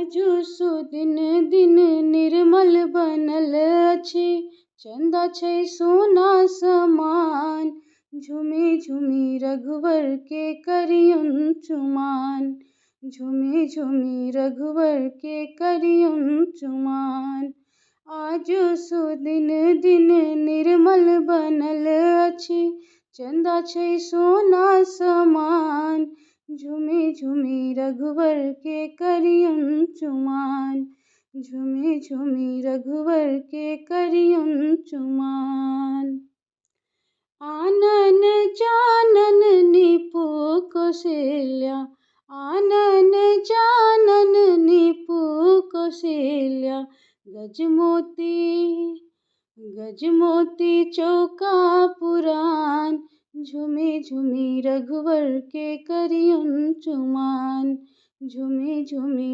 आजु सुदिन दिन निर्मल बनल अछि, चंदा छै सोना समान। झूमी झूमी रघुवर के करियुन चुमान, झूमी झूमी रघुवर के करियुन चुमान। आजु सुदिन दिन निर्मल बनल अछि, चंदा छै सोना समान। झूमी झूमी रघुवर के करियुन चुमान, झूमी झूमी रघुवर के करियुन चुमान। आनन जानन निपु कौशल्या, आनन जानन निपु कौशल्या। गजमोती चौका पुराण, झूमी झूमी रघुवर के करियुन चुमान, झूमी झूमी